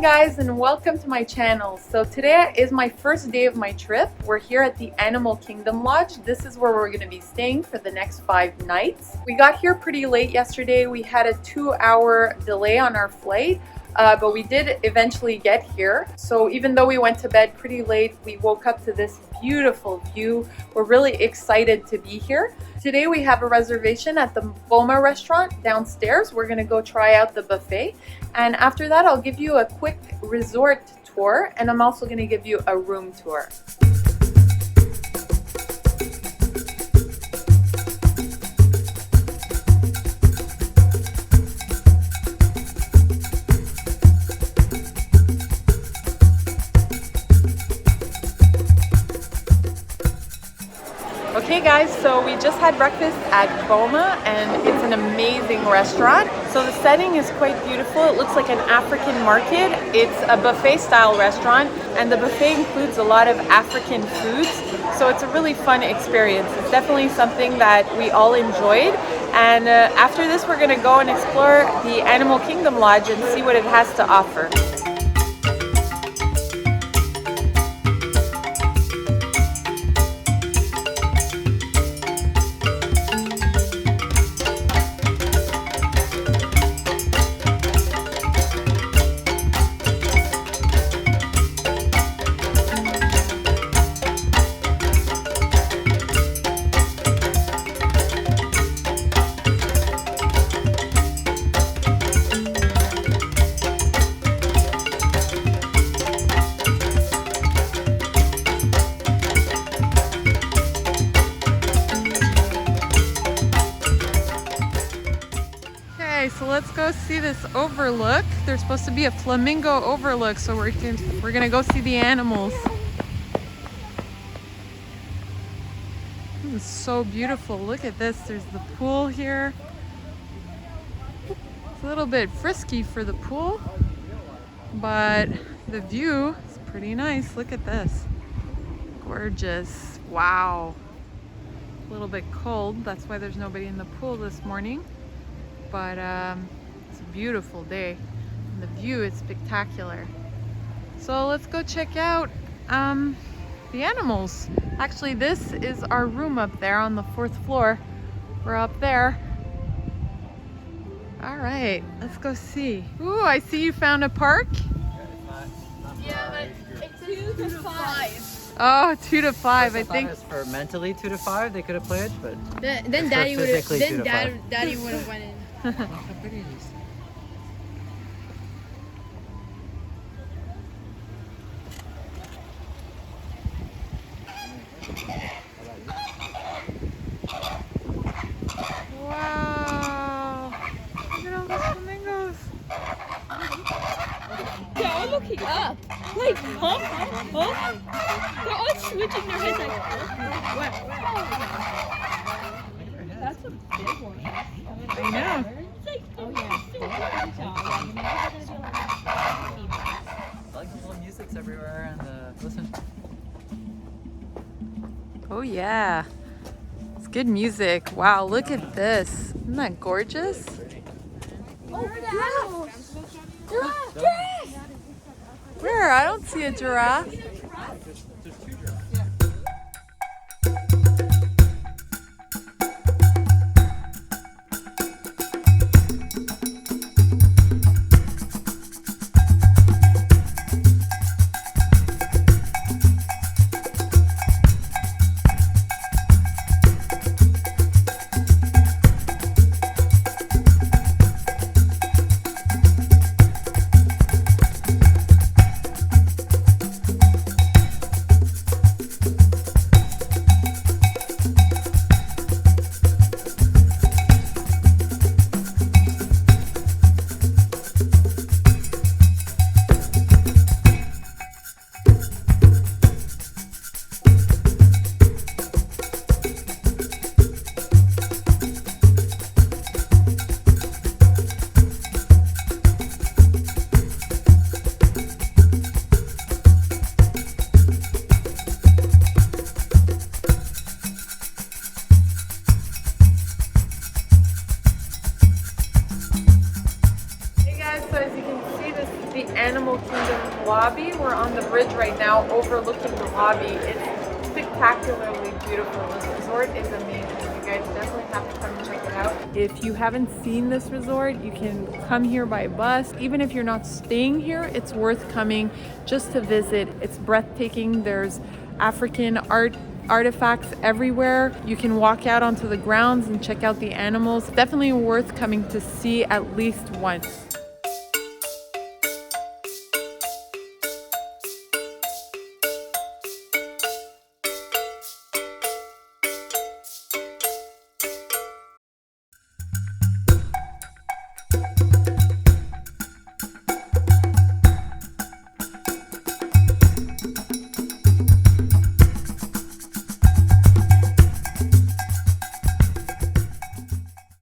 morning guys, and welcome to my channel. So today is my first day of my trip. We're here at the Animal Kingdom Lodge. This is where we're going to be staying for the next 5 nights. We got here pretty late yesterday. We had a 2-hour delay on our flight, but we did eventually get here. So even though we went to bed pretty late, we woke up to this beautiful view. We're really excited to be here. Today we have a reservation at the Boma restaurant downstairs. We're gonna go try out the buffet, and after that I'll give you a quick resort tour, and I'm also gonna give you a room tour. Okay guys, so we just had breakfast at Boma, and it's an amazing restaurant. So the setting is quite beautiful. It looks like an African market. It's a buffet style restaurant, and the buffet includes a lot of African foods. So it's a really fun experience. It's definitely something that we all enjoyed. And after this, we're gonna go and explore the Animal Kingdom Lodge and see what it has to offer. So let's go see this overlook. There's supposed to be a flamingo overlook, so we're gonna go see the animals. This is so beautiful. Look at this. There's the pool here. It's a little bit frisky for the pool, but the view is pretty nice. Look at this. Gorgeous. Wow. A little bit cold. That's why there's nobody in the pool this morning. But it's a beautiful day, and the view is spectacular. So let's go check out the animals. Actually, this is our room up there on the 4th floor. We're up there. All right, let's go see. Ooh, I see you found a park. Yeah, but it's 2 to 5. Oh, 2 to 5. I think it's for mentally 2 to 5 they could have played, but then Daddy would have. Then Daddy Daddy would have went in. Look how pretty it is. wow. Look at all the flamingos. They're all looking up. Like, huh? Huh? They're all switching their heads like, what? That's a big one. I know. Oh yeah. I like the little music's everywhere, and listen. Oh yeah. It's good music. Wow, look at this. Isn't that gorgeous? Oh, giraffe! Where? I don't see a giraffe. now overlooking the lobby. It's spectacularly beautiful. This resort is amazing. You guys definitely have to come and check it out. If you haven't seen this resort, you can come here by bus. Even if you're not staying here, it's worth coming just to visit. It's breathtaking. There's African artifacts everywhere. You can walk out onto the grounds and check out the animals. Definitely worth coming to see at least once.